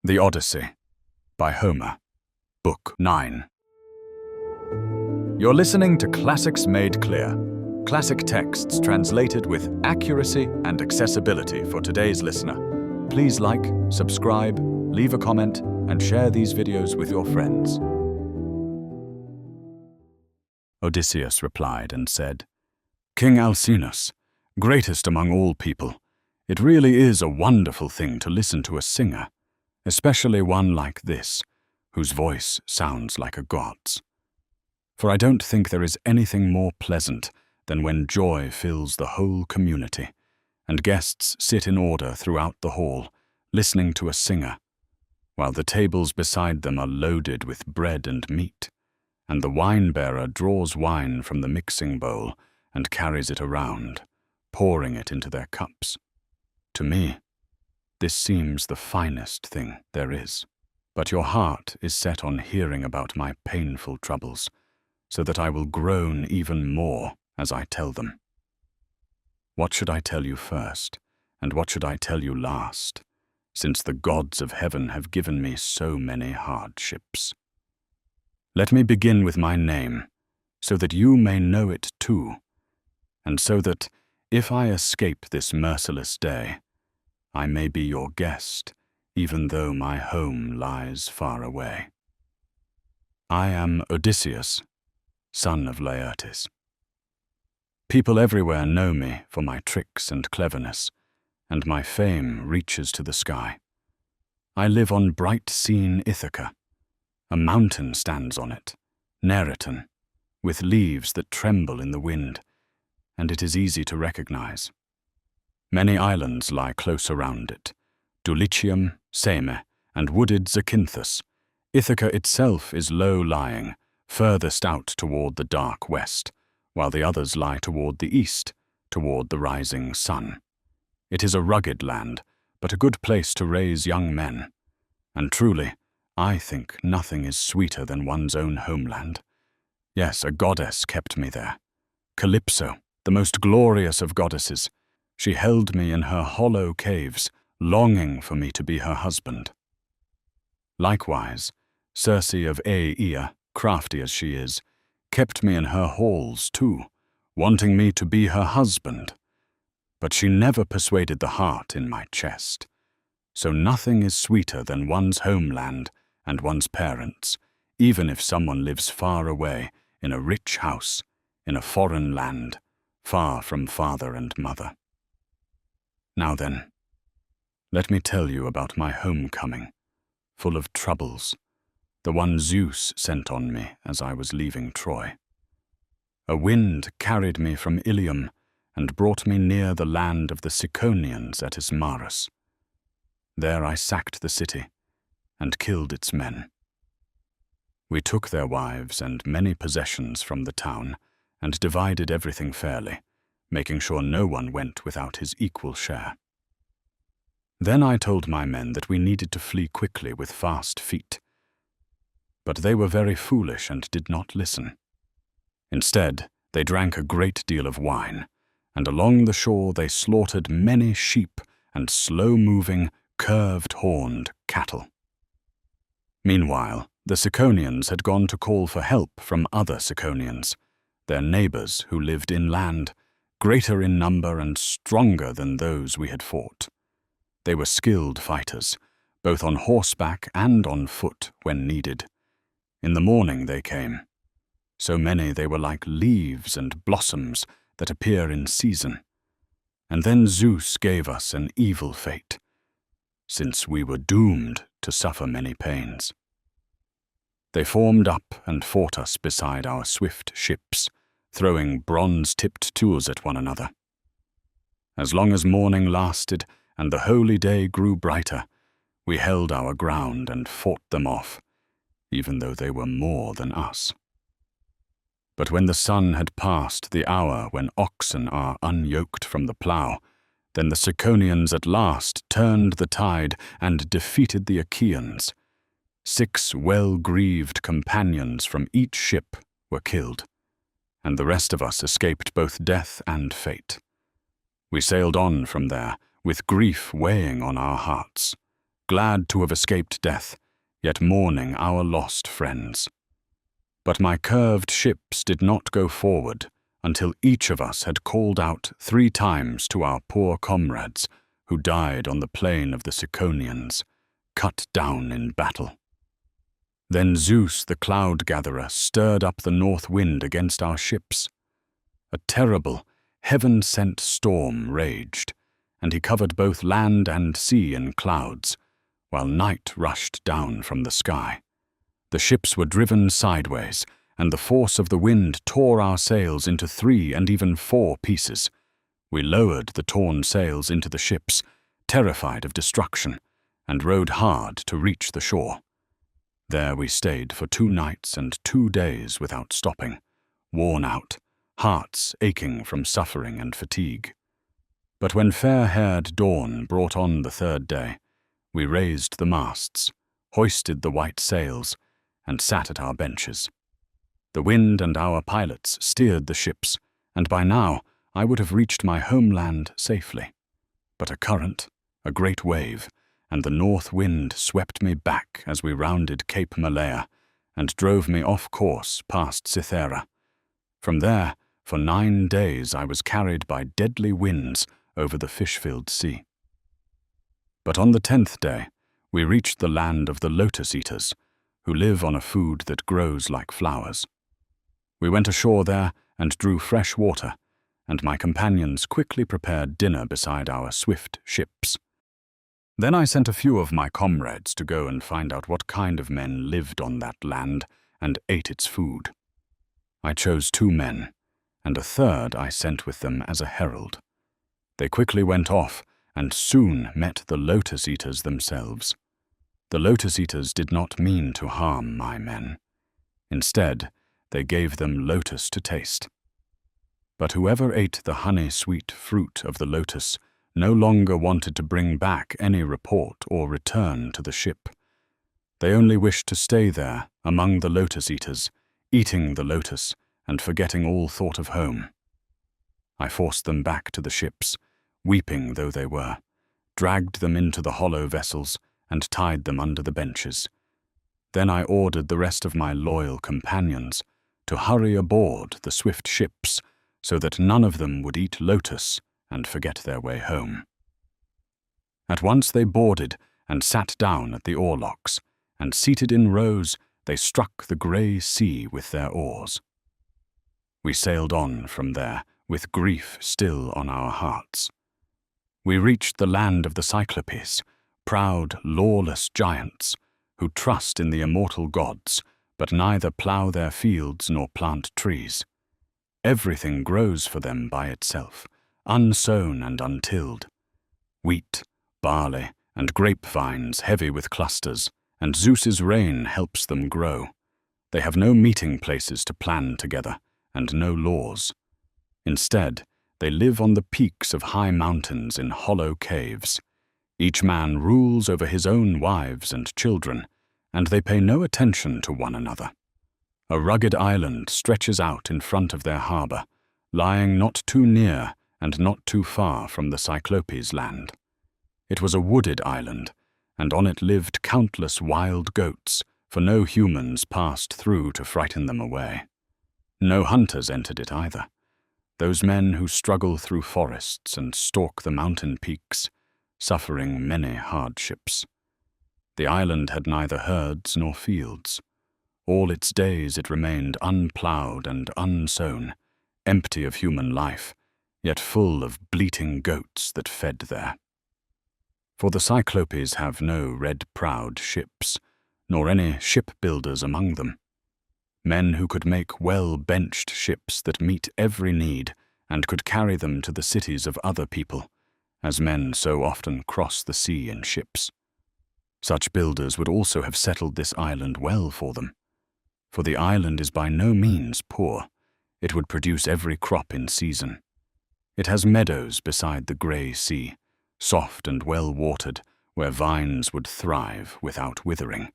The Odyssey, by Homer, Book 9. You're listening to Classics Made Clear, classic texts translated with accuracy and accessibility for today's listener. Please like, subscribe, leave a comment, and share these videos with your friends. Odysseus replied and said, "King Alcinous, greatest among all people, it really is a wonderful thing to listen to a singer, especially one like this, whose voice sounds like a god's. For I don't think there is anything more pleasant than when joy fills the whole community, and guests sit in order throughout the hall, listening to a singer, while the tables beside them are loaded with bread and meat, and the wine-bearer draws wine from the mixing bowl and carries it around, pouring it into their cups. To me, this seems the finest thing there is. But your heart is set on hearing about my painful troubles, so that I will groan even more as I tell them. What should I tell you first, and what should I tell you last, since the gods of heaven have given me so many hardships? Let me begin with my name, so that you may know it too, and so that, if I escape this merciless day, I may be your guest, even though my home lies far away. I am Odysseus, son of Laertes. People everywhere know me for my tricks and cleverness, and my fame reaches to the sky. I live on bright-seen Ithaca. A mountain stands on it, Neriton, with leaves that tremble in the wind, and it is easy to recognize. Many islands lie close around it, Dulichium, Same, and wooded Zakynthus. Ithaca itself is low-lying, furthest out toward the dark west, while the others lie toward the east, toward the rising sun. It is a rugged land, but a good place to raise young men. And truly, I think nothing is sweeter than one's own homeland. Yes, a goddess kept me there. Calypso, the most glorious of goddesses. She held me in her hollow caves, longing for me to be her husband. Likewise, Circe of Aeaea, crafty as she is, kept me in her halls too, wanting me to be her husband. But she never persuaded the heart in my chest. So nothing is sweeter than one's homeland and one's parents, even if someone lives far away, in a rich house, in a foreign land, far from father and mother. Now then, let me tell you about my homecoming, full of troubles, the one Zeus sent on me as I was leaving Troy. A wind carried me from Ilium and brought me near the land of the Ciconians at Ismarus. There I sacked the city and killed its men. We took their wives and many possessions from the town and divided everything fairly, making sure no one went without his equal share. Then I told my men that we needed to flee quickly with fast feet. But they were very foolish and did not listen. Instead, they drank a great deal of wine, and along the shore they slaughtered many sheep and slow-moving, curved-horned cattle. Meanwhile, the Ciconians had gone to call for help from other Ciconians, their neighbors who lived inland, greater in number and stronger than those we had fought. They were skilled fighters, both on horseback and on foot when needed. In the morning they came. So many they were like leaves and blossoms that appear in season. And then Zeus gave us an evil fate, since we were doomed to suffer many pains. They formed up and fought us beside our swift ships, throwing bronze-tipped tools at one another. As long as morning lasted and the holy day grew brighter, we held our ground and fought them off, even though they were more than us. But when the sun had passed the hour when oxen are unyoked from the plough, then the Ciconians at last turned the tide and defeated the Achaeans. 6 well-grieved companions from each ship were killed, and the rest of us escaped both death and fate. We sailed on from there, with grief weighing on our hearts, glad to have escaped death, yet mourning our lost friends. But my curved ships did not go forward until each of us had called out 3 times to our poor comrades who died on the plain of the Ciconians, cut down in battle. Then Zeus the cloud-gatherer stirred up the north wind against our ships. A terrible, heaven-sent storm raged, and he covered both land and sea in clouds, while night rushed down from the sky. The ships were driven sideways, and the force of the wind tore our sails into 3 and even 4 pieces. We lowered the torn sails into the ships, terrified of destruction, and rowed hard to reach the shore. There we stayed for 2 nights and 2 days without stopping, worn out, hearts aching from suffering and fatigue. But when fair-haired dawn brought on the 3rd day, we raised the masts, hoisted the white sails, and sat at our benches. The wind and our pilots steered the ships, and by now I would have reached my homeland safely. But a current, a great wave, and the north wind swept me back as we rounded Cape Malea and drove me off course past Cythera. From there, for 9 days I was carried by deadly winds over the fish-filled sea. But on the 10th day, we reached the land of the lotus eaters, who live on a food that grows like flowers. We went ashore there and drew fresh water, and my companions quickly prepared dinner beside our swift ships. Then I sent a few of my comrades to go and find out what kind of men lived on that land and ate its food. I chose 2 men, and a 3rd I sent with them as a herald. They quickly went off and soon met the lotus eaters themselves. The lotus eaters did not mean to harm my men. Instead, they gave them lotus to taste. But whoever ate the honey-sweet fruit of the lotus no longer wanted to bring back any report or return to the ship. They only wished to stay there among the lotus eaters, eating the lotus and forgetting all thought of home. I forced them back to the ships, weeping though they were, dragged them into the hollow vessels and tied them under the benches. Then I ordered the rest of my loyal companions to hurry aboard the swift ships so that none of them would eat lotus and forget their way home. At once they boarded and sat down at the oarlocks, and seated in rows they struck the grey sea with their oars. We sailed on from there, with grief still on our hearts. We reached the land of the Cyclops, proud, lawless giants, who trust in the immortal gods, but neither plough their fields nor plant trees. Everything grows for them by itself, unsown and untilled. Wheat, barley, and grapevines heavy with clusters, and Zeus's rain helps them grow. They have no meeting places to plan together, and no laws. Instead, they live on the peaks of high mountains in hollow caves. Each man rules over his own wives and children, and they pay no attention to one another. A rugged island stretches out in front of their harbour, lying not too near and not too far from the Cyclops land. It was a wooded island, and on it lived countless wild goats, for no humans passed through to frighten them away. No hunters entered it either, those men who struggle through forests and stalk the mountain peaks, suffering many hardships. The island had neither herds nor fields. All its days it remained unploughed and unsown, empty of human life, yet full of bleating goats that fed there. For the Cyclopes have no red-prowed ships, nor any shipbuilders among them. Men who could make well-benched ships that meet every need and could carry them to the cities of other people, as men so often cross the sea in ships. Such builders would also have settled this island well for them. For the island is by no means poor. It would produce every crop in season. It has meadows beside the grey sea, soft and well-watered, where vines would thrive without withering.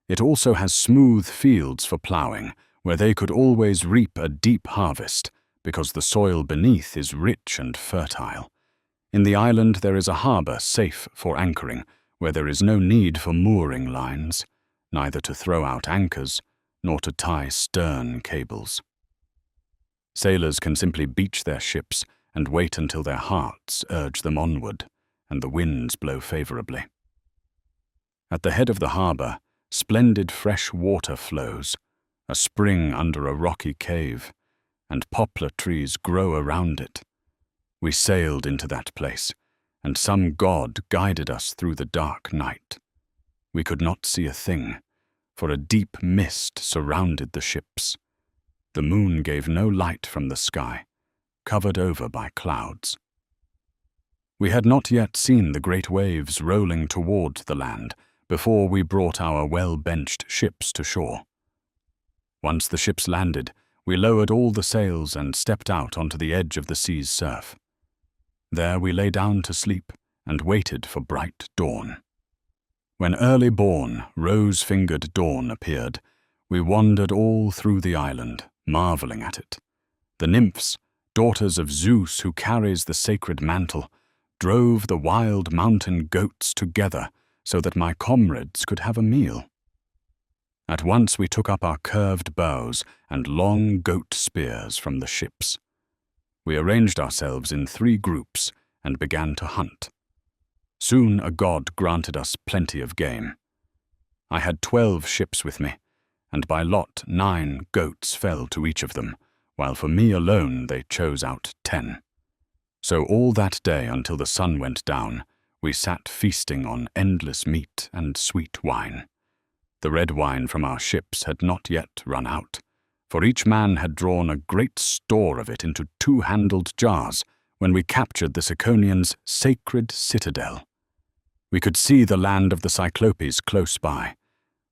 It also has smooth fields for ploughing, where they could always reap a deep harvest, because the soil beneath is rich and fertile. In the island there is a harbour safe for anchoring, where there is no need for mooring lines, neither to throw out anchors, nor to tie stern cables. Sailors can simply beach their ships and wait until their hearts urge them onward, and the winds blow favorably. At the head of the harbor, splendid fresh water flows, a spring under a rocky cave, and poplar trees grow around it. We sailed into that place, and some god guided us through the dark night. We could not see a thing, for a deep mist surrounded the ships. The moon gave no light from the sky, covered over by clouds. We had not yet seen the great waves rolling toward the land before we brought our well-benched ships to shore. Once the ships landed, we lowered all the sails and stepped out onto the edge of the sea's surf. There we lay down to sleep and waited for bright dawn. When early-born, rose-fingered dawn appeared, we wandered all through the island, marveling at it. The nymphs, daughters of Zeus who carries the sacred mantle, drove the wild mountain goats together so that my comrades could have a meal. At once we took up our curved bows and long goat spears from the ships. We arranged ourselves in 3 groups and began to hunt. Soon a god granted us plenty of game. I had 12 ships with me, and by lot 9 goats fell to each of them, while for me alone they chose out 10. So all that day until the sun went down, we sat feasting on endless meat and sweet wine. The red wine from our ships had not yet run out, for each man had drawn a great store of it into 2-handled jars when we captured the Ciconians' sacred citadel. We could see the land of the Cyclopes close by.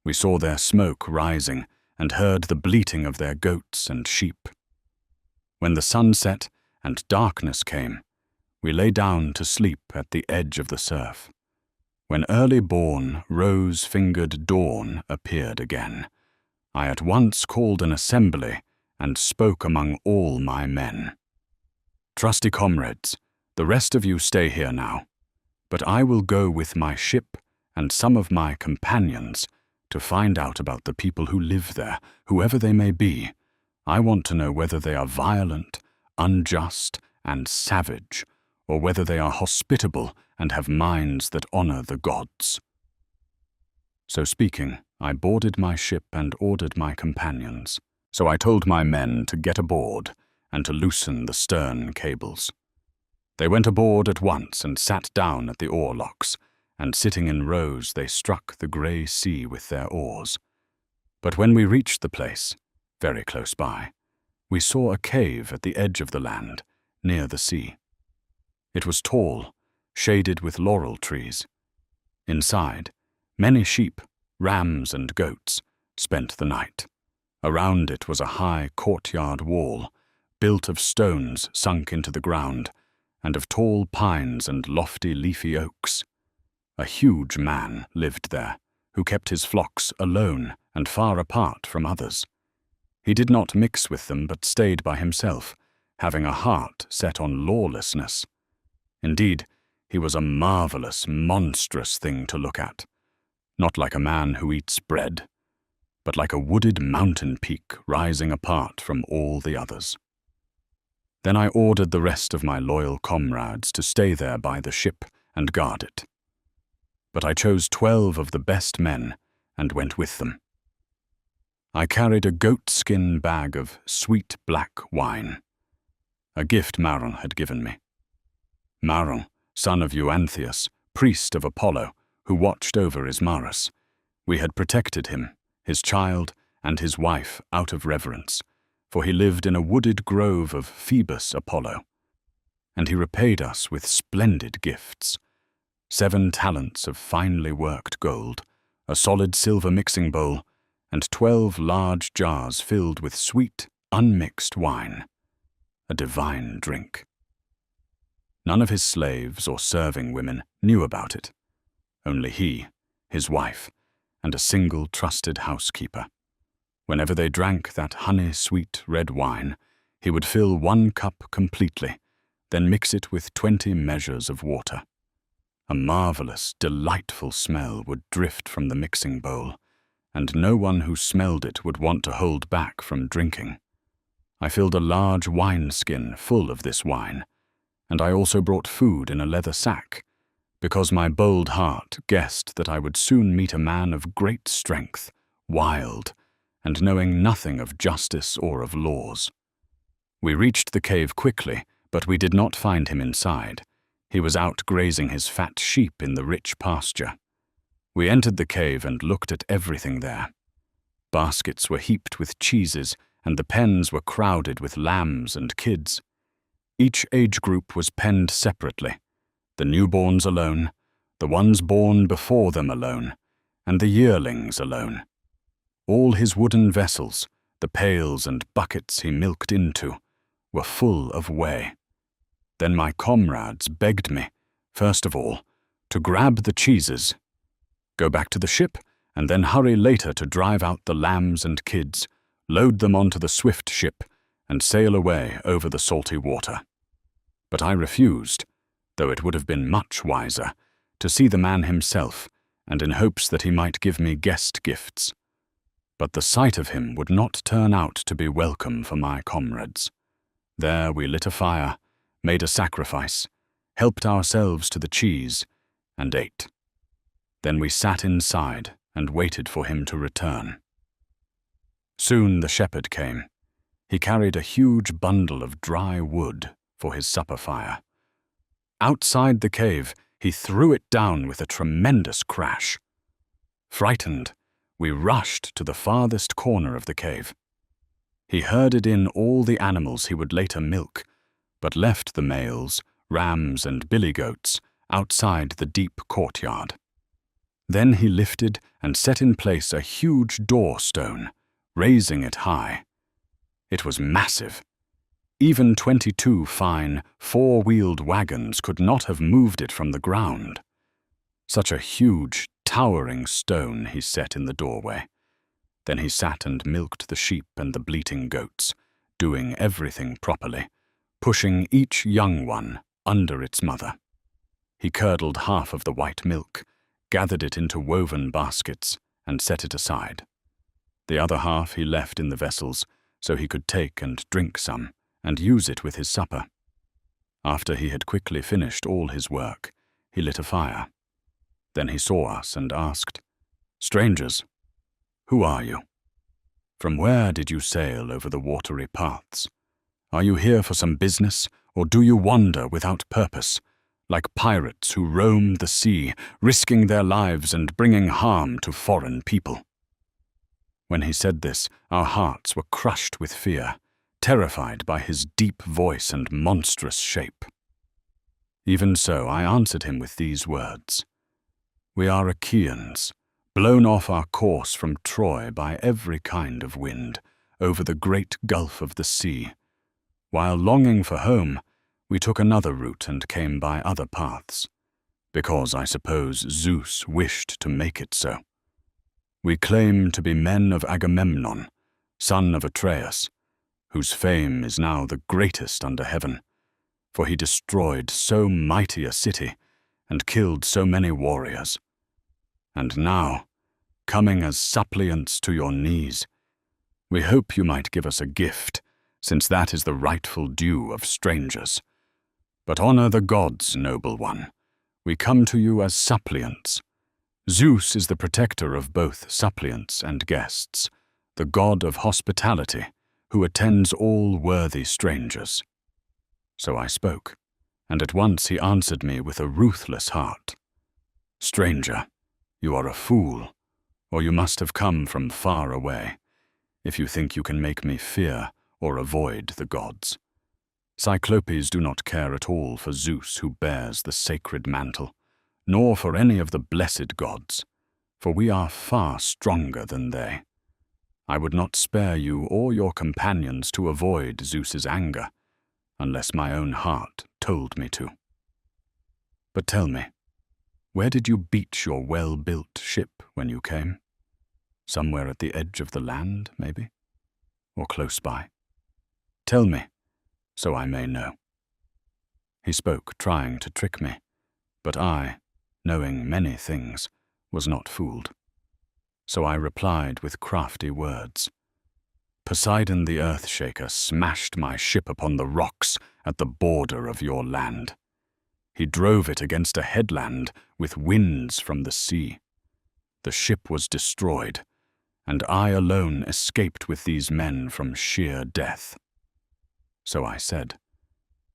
We saw their smoke rising and heard the bleating of their goats and sheep. When the sun set and darkness came, we lay down to sleep at the edge of the surf. When early-born, rose-fingered dawn appeared again, I at once called an assembly and spoke among all my men. Trusty comrades, the rest of you stay here now, but I will go with my ship and some of my companions to find out about the people who live there, whoever they may be. I want to know whether they are violent, unjust, and savage, or whether they are hospitable and have minds that honor the gods. So speaking, I boarded my ship and ordered my companions. So I told my men to get aboard and to loosen the stern cables. They went aboard at once and sat down at the oarlocks, and sitting in rows they struck the grey sea with their oars. But when we reached the place, very close by, we saw a cave at the edge of the land, near the sea. It was tall, shaded with laurel trees. Inside, many sheep, rams and goats spent the night. Around it was a high courtyard wall, built of stones sunk into the ground, and of tall pines and lofty leafy oaks. A huge man lived there, who kept his flocks alone and far apart from others. He did not mix with them but stayed by himself, having a heart set on lawlessness. Indeed, he was a marvelous, monstrous thing to look at, not like a man who eats bread, but like a wooded mountain peak rising apart from all the others. Then I ordered the rest of my loyal comrades to stay there by the ship and guard it. But I chose 12 of the best men and went with them. I carried a goatskin bag of sweet black wine, a gift Maron had given me. Maron, son of Euanthius, priest of Apollo, who watched over Ismarus. We had protected him, his child, and his wife out of reverence, for he lived in a wooded grove of Phoebus Apollo. And he repaid us with splendid gifts: 7 talents of finely worked gold, a solid silver mixing bowl, and 12 large jars filled with sweet, unmixed wine, a divine drink. None of his slaves or serving women knew about it. Only he, his wife, and a single trusted housekeeper. Whenever they drank that honey-sweet red wine, he would fill 1 cup completely, then mix it with 20 measures of water. A marvelous, delightful smell would drift from the mixing bowl, and no one who smelled it would want to hold back from drinking. I filled a large wineskin full of this wine, and I also brought food in a leather sack, because my bold heart guessed that I would soon meet a man of great strength, wild, and knowing nothing of justice or of laws. We reached the cave quickly, but we did not find him inside. He was out grazing his fat sheep in the rich pasture. We entered the cave and looked at everything there. Baskets were heaped with cheeses, and the pens were crowded with lambs and kids. Each age group was penned separately, the newborns alone, the ones born before them alone, and the yearlings alone. All his wooden vessels, the pails and buckets he milked into, were full of whey. Then my comrades begged me, first of all, to grab the cheeses, go back to the ship, and then hurry later to drive out the lambs and kids, load them onto the swift ship, and sail away over the salty water. But I refused, though it would have been much wiser, to see the man himself, and in hopes that he might give me guest gifts. But the sight of him would not turn out to be welcome for my comrades. There we lit a fire, made a sacrifice, helped ourselves to the cheese, and ate. Then we sat inside and waited for him to return. Soon the shepherd came. He carried a huge bundle of dry wood for his supper fire. Outside the cave, he threw it down with a tremendous crash. Frightened, we rushed to the farthest corner of the cave. He herded in all the animals he would later milk, but left the males, rams and billy goats, outside the deep courtyard. Then he lifted and set in place a huge door stone, raising it high. It was massive. Even 22 fine, four-wheeled wagons could not have moved it from the ground. Such a huge, towering stone he set in the doorway. Then he sat and milked the sheep and the bleating goats, doing everything properly, pushing each young one under its mother. He curdled half of the white milk, gathered it into woven baskets, and set it aside. The other half he left in the vessels, so he could take and drink some, and use it with his supper. After he had quickly finished all his work, he lit a fire. Then he saw us and asked, "Strangers, who are you? From where did you sail over the watery paths? Are you here for some business, or do you wander without purpose, like pirates who roam the sea, risking their lives and bringing harm to foreign people?" When he said this, our hearts were crushed with fear, terrified by his deep voice and monstrous shape. Even so, I answered him with these words, "We are Achaeans, blown off our course from Troy by every kind of wind, over the great gulf of the sea. While longing for home, we took another route and came by other paths, because I suppose Zeus wished to make it so. We claim to be men of Agamemnon, son of Atreus, whose fame is now the greatest under heaven, for he destroyed so mighty a city and killed so many warriors. And now, coming as suppliants to your knees, we hope you might give us a gift, since that is the rightful due of strangers. But honor the gods, noble one. We come to you as suppliants. Zeus is the protector of both suppliants and guests, the god of hospitality, who attends all worthy strangers." So I spoke, and at once he answered me with a ruthless heart. "Stranger, you are a fool, or you must have come from far away, if you think you can make me fear or avoid the gods. Cyclopes do not care at all for Zeus who bears the sacred mantle, nor for any of the blessed gods, for we are far stronger than they. I would not spare you or your companions to avoid Zeus's anger, unless my own heart told me to. But tell me, where did you beach your well-built ship when you came? Somewhere at the edge of the land, maybe? Or close by? Tell me, so I may know." He spoke, trying to trick me, but I, knowing many things, was not fooled. So I replied with crafty words. Poseidon the Earthshaker smashed my ship upon the rocks at the border of your land. He drove it against a headland with winds from the sea. The ship was destroyed, and I alone escaped with these men from sheer death. So I said,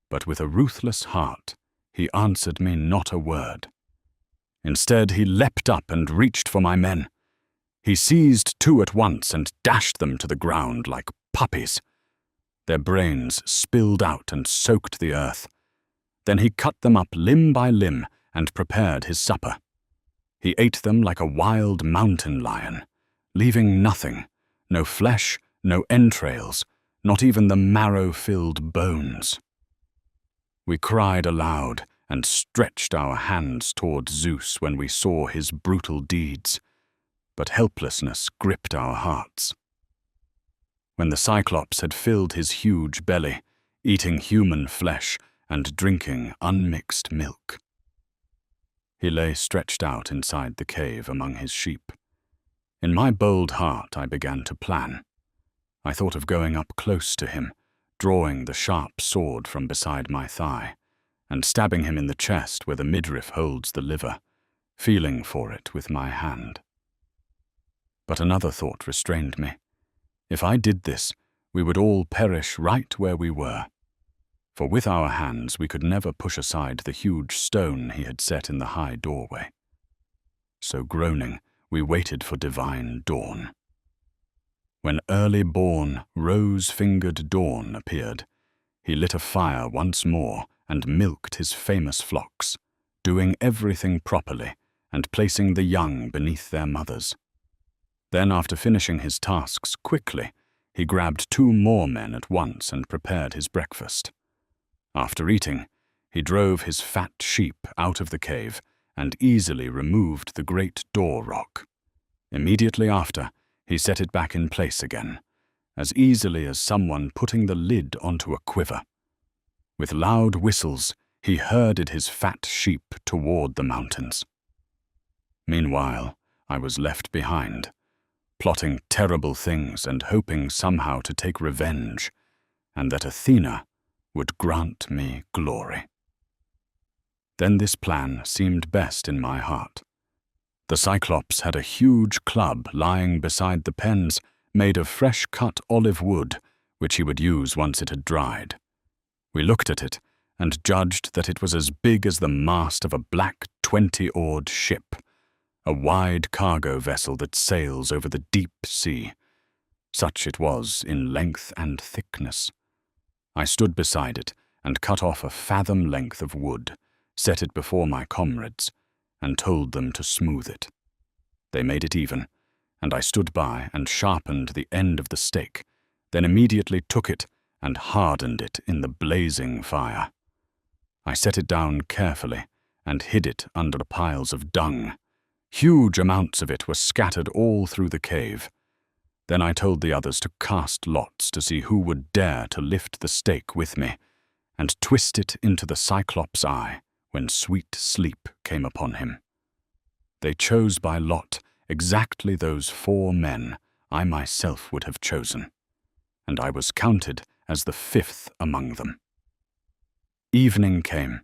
but with a ruthless heart, he answered me not a word. Instead, he leapt up and reached for my men. He seized two at once and dashed them to the ground like puppies. Their brains spilled out and soaked the earth. Then he cut them up limb by limb and prepared his supper. He ate them like a wild mountain lion, leaving nothing, no flesh, no entrails, not even the marrow-filled bones. We cried aloud and stretched our hands toward Zeus when we saw his brutal deeds, but helplessness gripped our hearts. When the Cyclops had filled his huge belly, eating human flesh and drinking unmixed milk, he lay stretched out inside the cave among his sheep. In my bold heart I began to plan. I thought of going up close to him, drawing the sharp sword from beside my thigh, and stabbing him in the chest where the midriff holds the liver, feeling for it with my hand. But another thought restrained me. If I did this, we would all perish right where we were. For with our hands we could never push aside the huge stone he had set in the high doorway. So groaning, we waited for divine dawn. When early-born, rose-fingered dawn appeared, he lit a fire once more and milked his famous flocks, doing everything properly and placing the young beneath their mothers. Then, after finishing his tasks quickly, he grabbed 2 more men at once and prepared his breakfast. After eating, he drove his fat sheep out of the cave and easily removed the great door rock. Immediately after, he set it back in place again, as easily as someone putting the lid onto a quiver. With loud whistles, he herded his fat sheep toward the mountains. Meanwhile, I was left behind, plotting terrible things and hoping somehow to take revenge, and that Athena would grant me glory. Then this plan seemed best in my heart. The Cyclops had a huge club lying beside the pens made of fresh-cut olive wood, which he would use once it had dried. We looked at it and judged that it was as big as the mast of a black 20-oared ship, a wide cargo vessel that sails over the deep sea. Such it was in length and thickness. I stood beside it and cut off a fathom length of wood, set it before my comrades, and told them to smooth it. They made it even, and I stood by and sharpened the end of the stake, then immediately took it and hardened it in the blazing fire. I set it down carefully and hid it under the piles of dung. Huge amounts of it were scattered all through the cave. Then I told the others to cast lots to see who would dare to lift the stake with me, and twist it into the Cyclops' eye when sweet sleep came upon him. They chose by lot exactly those 4 men I myself would have chosen, and I was counted as the 5th among them. Evening came,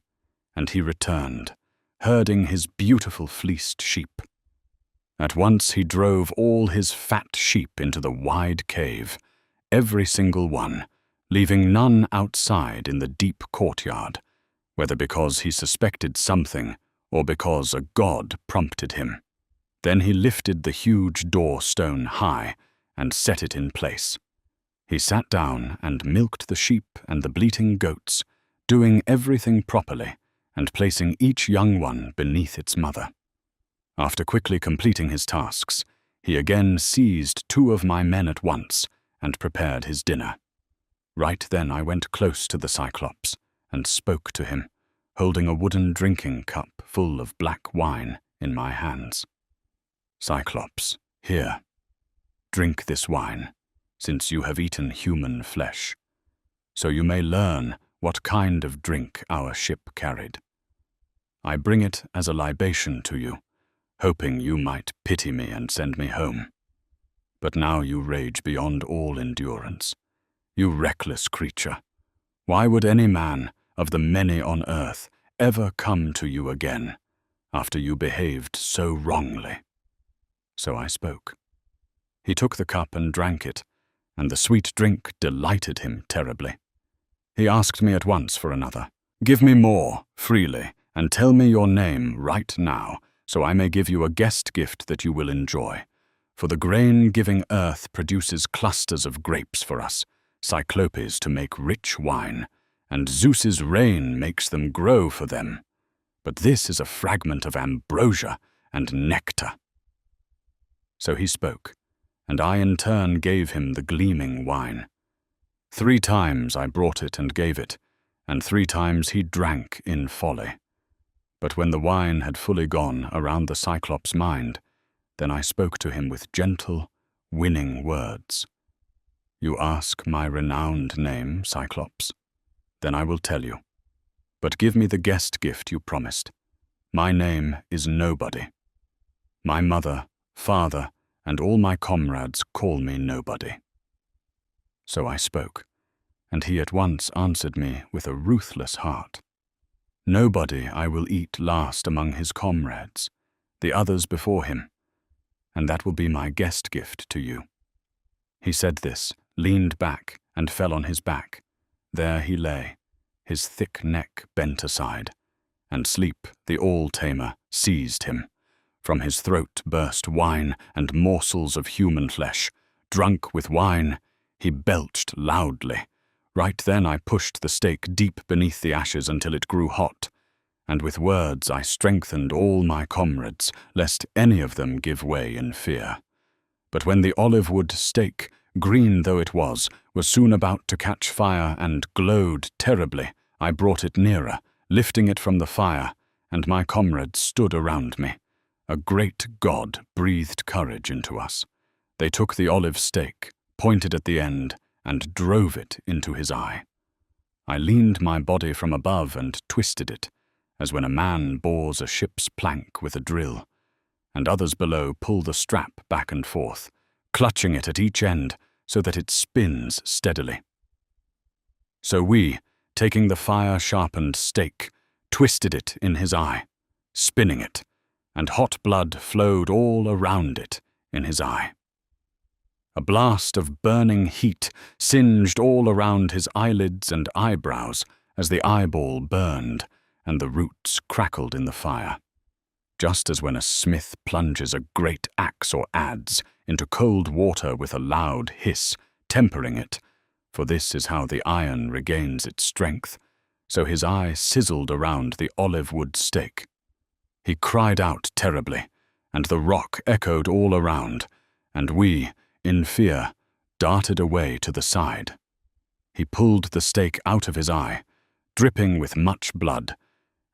and he returned, herding his beautiful fleeced sheep. At once he drove all his fat sheep into the wide cave, every single one, leaving none outside in the deep courtyard, whether because he suspected something or because a god prompted him. Then he lifted the huge door stone high and set it in place. He sat down and milked the sheep and the bleating goats, doing everything properly and placing each young one beneath its mother. After quickly completing his tasks, he again seized 2 of my men at once and prepared his dinner. Right then I went close to the Cyclops and spoke to him, holding a wooden drinking cup full of black wine in my hands. Cyclops, here, drink this wine, since you have eaten human flesh, so you may learn what kind of drink our ship carried. I bring it as a libation to you, hoping you might pity me and send me home. But now you rage beyond all endurance. You reckless creature, why would any man of the many on earth ever come to you again, after you behaved so wrongly? So I spoke. He took the cup and drank it, and the sweet drink delighted him terribly. He asked me at once for another. Give me more, freely, and tell me your name right now, so I may give you a guest gift that you will enjoy. For the grain-giving earth produces clusters of grapes for us, Cyclops to make rich wine, and Zeus's rain makes them grow for them. But this is a fragment of ambrosia and nectar. So he spoke, and I in turn gave him the gleaming wine. 3 times I brought it and gave it, and 3 times he drank in folly. But when the wine had fully gone around the Cyclops' mind, then I spoke to him with gentle, winning words. You ask my renowned name, Cyclops? Then I will tell you. But give me the guest gift you promised. My name is Nobody. My mother, father, and all my comrades call me Nobody. So I spoke, and he at once answered me with a ruthless heart. Nobody I will eat last among his comrades, the others before him, and that will be my guest gift to you. He said this, leaned back, and fell on his back. There he lay, his thick neck bent aside, and sleep, the all-tamer, seized him. From his throat burst wine and morsels of human flesh. Drunk with wine, he belched loudly. Right then I pushed the stake deep beneath the ashes until it grew hot, and with words I strengthened all my comrades, lest any of them give way in fear. But when the olive-wood stake, green though it was soon about to catch fire and glowed terribly, I brought it nearer, lifting it from the fire, and my comrades stood around me. A great God breathed courage into us. They took the olive stake, pointed at the end, and drove it into his eye. I leaned my body from above and twisted it, as when a man bores a ship's plank with a drill, and others below pull the strap back and forth, clutching it at each end so that it spins steadily. So we, taking the fire-sharpened stake, twisted it in his eye, spinning it, and hot blood flowed all around it in his eye. A blast of burning heat singed all around his eyelids and eyebrows as the eyeball burned and the roots crackled in the fire, just as when a smith plunges a great axe or adze into cold water with a loud hiss, tempering it, for this is how the iron regains its strength, so his eye sizzled around the olive-wood stake. He cried out terribly, and the rock echoed all around, and we, in fear, darted away to the side. He pulled the stake out of his eye, dripping with much blood,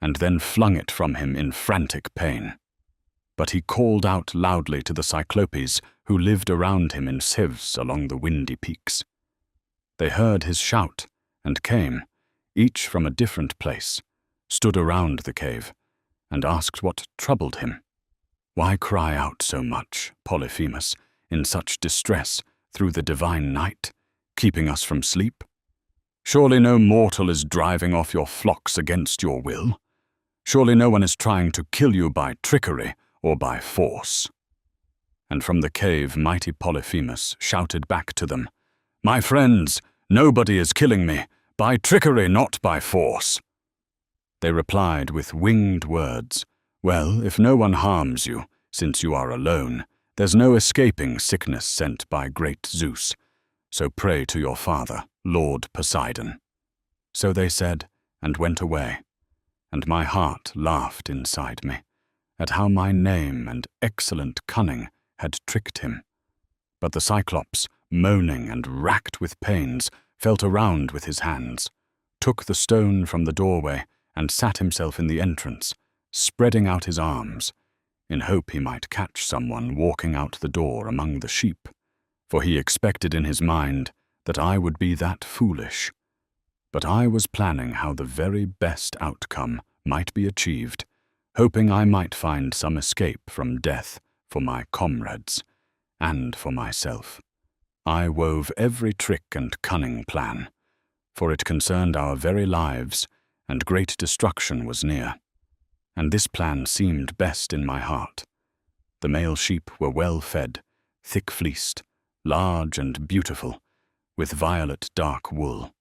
and then flung it from him in frantic pain. But he called out loudly to the Cyclopes who lived around him in sieves along the windy peaks. They heard his shout and came, each from a different place, stood around the cave, and asked what troubled him. Why cry out so much, Polyphemus, in such distress through the divine night, keeping us from sleep? Surely no mortal is driving off your flocks against your will. Surely no one is trying to kill you by trickery or by force. And from the cave mighty Polyphemus shouted back to them, My friends, nobody is killing me, by trickery, not by force. They replied with winged words, Well, if no one harms you, since you are alone, there's no escaping sickness sent by great Zeus, so pray to your father, Lord Poseidon. So they said, and went away, and my heart laughed inside me, at how my name and excellent cunning had tricked him. But the Cyclops, moaning and racked with pains, felt around with his hands, took the stone from the doorway, and sat himself in the entrance, spreading out his arms, in hope he might catch someone walking out the door among the sheep, for he expected in his mind that I would be that foolish. But I was planning how the very best outcome might be achieved hoping I might find some escape from death for my comrades and for myself. I wove every trick and cunning plan, for it concerned our very lives, and great destruction was near. And this plan seemed best in my heart. The male sheep were well fed, thick-fleeced, large and beautiful, with violet dark wool.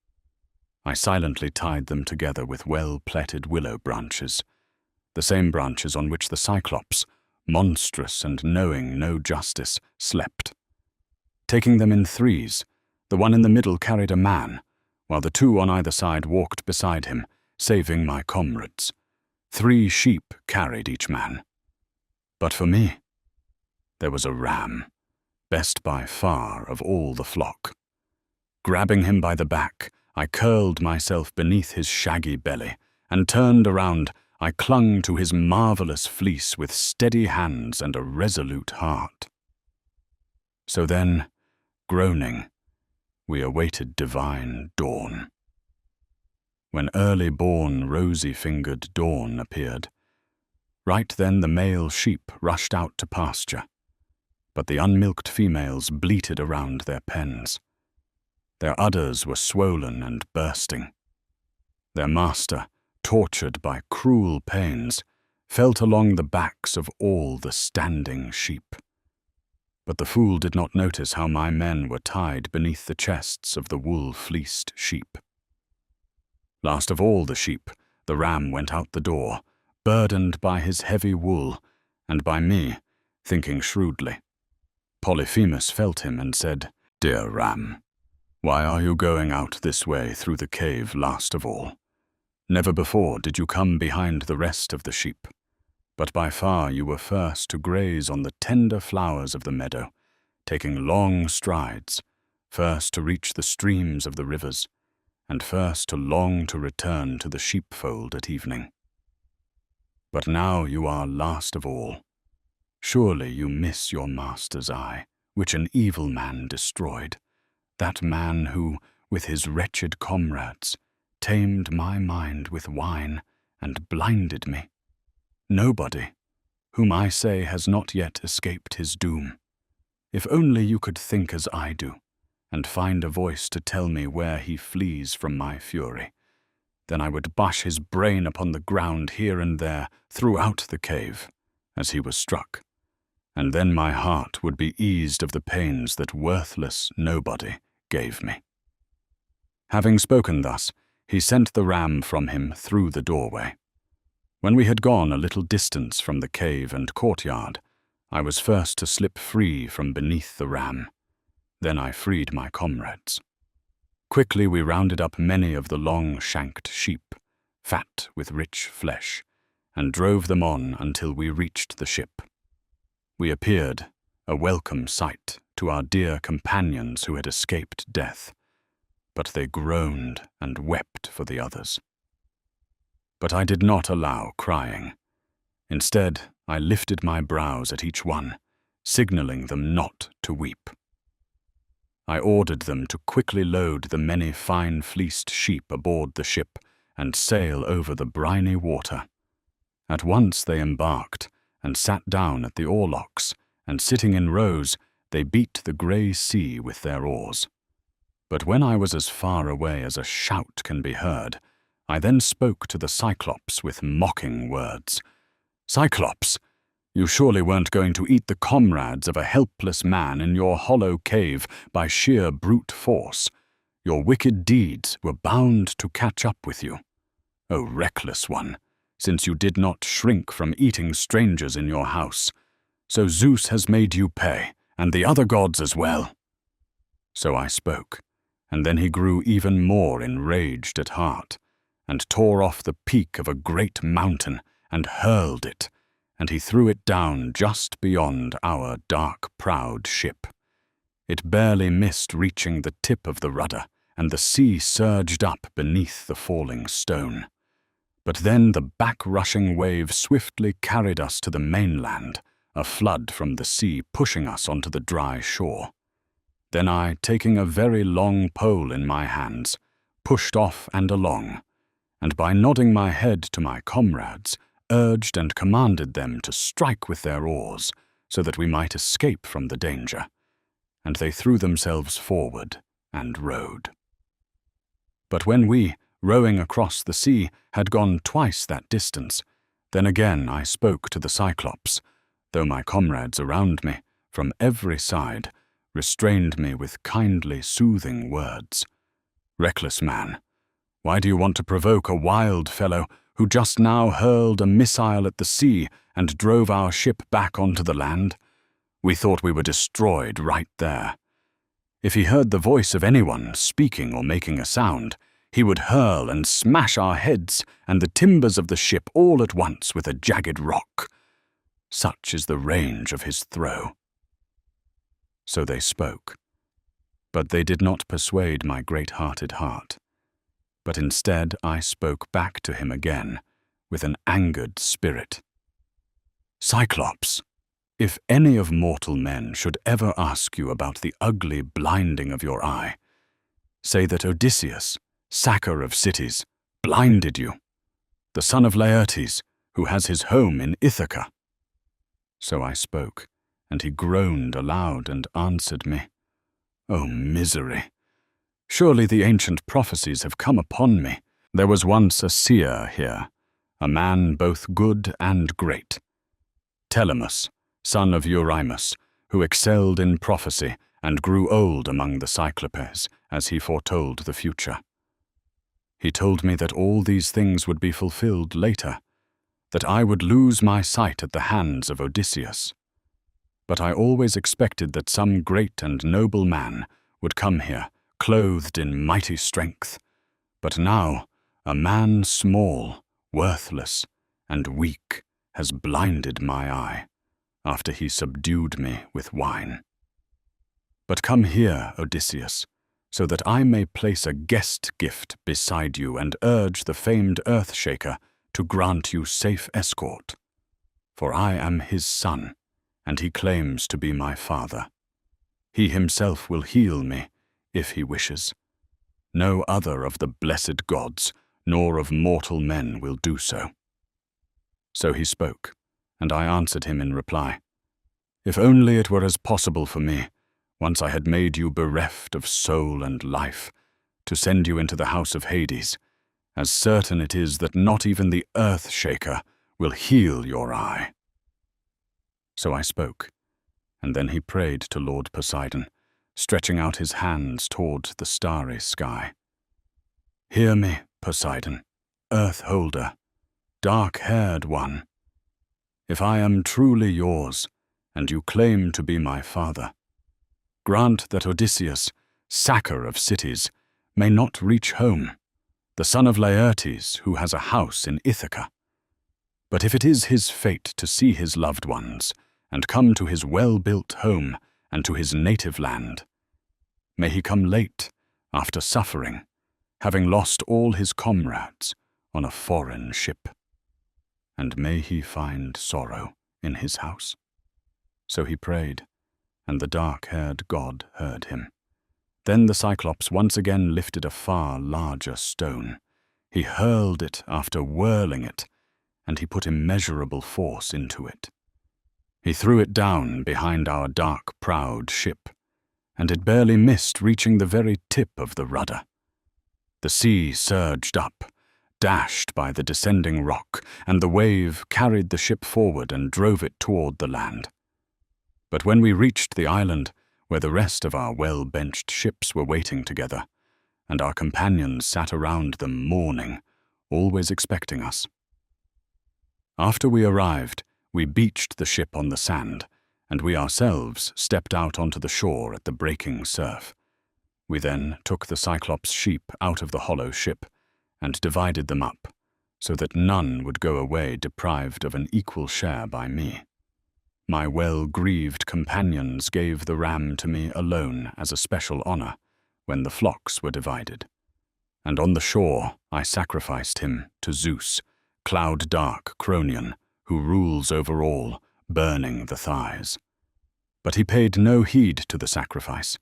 I silently tied them together with well-plaited willow branches, the same branches on which the Cyclops, monstrous and knowing no justice, slept. Taking them in threes, the one in the middle carried a man, while the two on either side walked beside him, saving my comrades. 3 sheep carried each man. But for me, there was a ram, best by far of all the flock. Grabbing him by the back, I curled myself beneath his shaggy belly, and turned around, I clung to his marvelous fleece with steady hands and a resolute heart. So then, groaning, we awaited divine dawn. When early-born, rosy-fingered dawn appeared, right then the male sheep rushed out to pasture, but the unmilked females bleated around their pens. Their udders were swollen and bursting. Their master, tortured by cruel pains, felt along the backs of all the standing sheep. But the fool did not notice how my men were tied beneath the chests of the wool-fleeced sheep. Last of all the sheep, the ram went out the door, burdened by his heavy wool, and by me, thinking shrewdly. Polyphemus felt him and said, "Dear ram, why are you going out this way through the cave last of all? Never before did you come behind the rest of the sheep, but by far you were first to graze on the tender flowers of the meadow, taking long strides, first to reach the streams of the rivers, and first to long to return to the sheepfold at evening. But now you are last of all. Surely you miss your master's eye, which an evil man destroyed, that man who, with his wretched comrades, tamed my mind with wine and blinded me. Nobody, whom I say has not yet escaped his doom. If only you could think as I do, and find a voice to tell me where he flees from my fury, then I would bash his brain upon the ground here and there throughout the cave, as he was struck, and then my heart would be eased of the pains that worthless nobody gave me." Having spoken thus, he sent the ram from him through the doorway. When we had gone a little distance from the cave and courtyard, I was first to slip free from beneath the ram. Then I freed my comrades. Quickly we rounded up many of the long-shanked sheep, fat with rich flesh, and drove them on until we reached the ship. We appeared, a welcome sight to our dear companions who had escaped death, but they groaned and wept for the others. But I did not allow crying. Instead, I lifted my brows at each one, signaling them not to weep. I ordered them to quickly load the many fine-fleeced sheep aboard the ship and sail over the briny water. At once they embarked and sat down at the oarlocks, and sitting in rows, they beat the grey sea with their oars. But when I was as far away as a shout can be heard, I then spoke to the Cyclops with mocking words. "Cyclops, you surely weren't going to eat the comrades of a helpless man in your hollow cave by sheer brute force. Your wicked deeds were bound to catch up with you. O reckless one, since you did not shrink from eating strangers in your house. So Zeus has made you pay, and the other gods as well." So I spoke, and then he grew even more enraged at heart, and tore off the peak of a great mountain, and hurled it, and he threw it down just beyond our dark-prowed ship. It barely missed reaching the tip of the rudder, and the sea surged up beneath the falling stone. But then the back-rushing wave swiftly carried us to the mainland, a flood from the sea pushing us onto the dry shore. Then I, taking a very long pole in my hands, pushed off and along, and by nodding my head to my comrades, urged and commanded them to strike with their oars so that we might escape from the danger, and they threw themselves forward and rowed. But when we, rowing across the sea, had gone twice that distance, then again I spoke to the Cyclops, though my comrades around me, from every side, restrained me with kindly, soothing words. "Reckless man, why do you want to provoke a wild fellow who just now hurled a missile at the sea and drove our ship back onto the land? We thought we were destroyed right there. If he heard the voice of anyone speaking or making a sound, he would hurl and smash our heads and the timbers of the ship all at once with a jagged rock. Such is the range of his throw." So they spoke, but they did not persuade my great-hearted heart. But instead I spoke back to him again, with an angered spirit. "Cyclops, if any of mortal men should ever ask you about the ugly blinding of your eye, say that Odysseus, sacker of cities, blinded you, the son of Laertes, who has his home in Ithaca." So I spoke, and he groaned aloud and answered me, "O misery! Surely the ancient prophecies have come upon me. There was once a seer here, a man both good and great, Telemachus, son of Eurymus, who excelled in prophecy and grew old among the Cyclopes as he foretold the future. He told me that all these things would be fulfilled later, that I would lose my sight at the hands of Odysseus. But I always expected that some great and noble man would come here, clothed in mighty strength. But now, a man small, worthless, and weak has blinded my eye, after he subdued me with wine. But come here, Odysseus, so that I may place a guest gift beside you and urge the famed Earthshaker to grant you safe escort. For I am his son, and he claims to be my father. He himself will heal me, if he wishes. No other of the blessed gods, nor of mortal men, will do so." So he spoke, and I answered him in reply, "If only it were as possible for me, once I had made you bereft of soul and life, to send you into the house of Hades, as certain it is that not even the Earthshaker will heal your eye." So I spoke, and then he prayed to Lord Poseidon, stretching out his hands toward the starry sky. "Hear me, Poseidon, Earth-holder, dark-haired one. If I am truly yours, and you claim to be my father, grant that Odysseus, sacker of cities, may not reach home, the son of Laertes, who has a house in Ithaca. But if it is his fate to see his loved ones, and come to his well-built home and to his native land, may he come late, after suffering, having lost all his comrades on a foreign ship. And may he find sorrow in his house." So he prayed, and the dark-haired god heard him. Then the Cyclops once again lifted a far larger stone. He hurled it after whirling it, and he put immeasurable force into it. He threw it down behind our dark-prowed ship, and it barely missed reaching the very tip of the rudder. The sea surged up, dashed by the descending rock, and the wave carried the ship forward and drove it toward the land. But when we reached the island, where the rest of our well-benched ships were waiting together, and our companions sat around them mourning, always expecting us. After we arrived, we beached the ship on the sand, and we ourselves stepped out onto the shore at the breaking surf. We then took the Cyclops' sheep out of the hollow ship and divided them up, so that none would go away deprived of an equal share by me. My well-grieved companions gave the ram to me alone as a special honor when the flocks were divided, and on the shore I sacrificed him to Zeus, cloud-dark Cronion, who rules over all, burning the thighs. But he paid no heed to the sacrifice.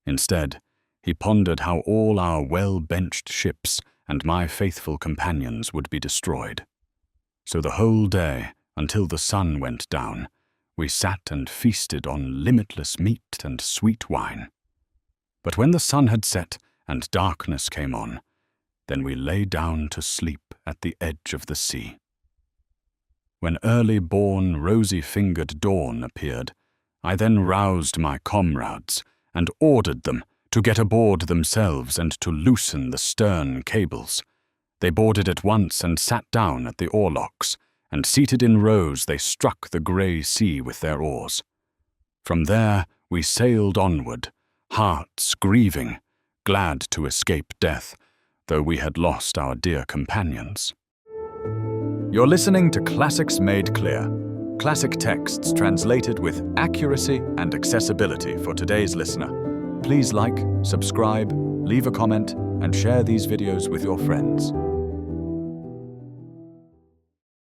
Instead, he pondered how all our well-benched ships and my faithful companions would be destroyed. So the whole day, until the sun went down, we sat and feasted on limitless meat and sweet wine. But when the sun had set and darkness came on, then we lay down to sleep at the edge of the sea. When early-born, rosy-fingered dawn appeared, I then roused my comrades and ordered them to get aboard themselves and to loosen the stern cables. They boarded at once and sat down at the oarlocks, and seated in rows they struck the grey sea with their oars. From there we sailed onward, hearts grieving, glad to escape death, though we had lost our dear companions. You're listening to Classics Made Clear, classic texts translated with accuracy and accessibility for today's listener. Please like, subscribe, leave a comment, and share these videos with your friends.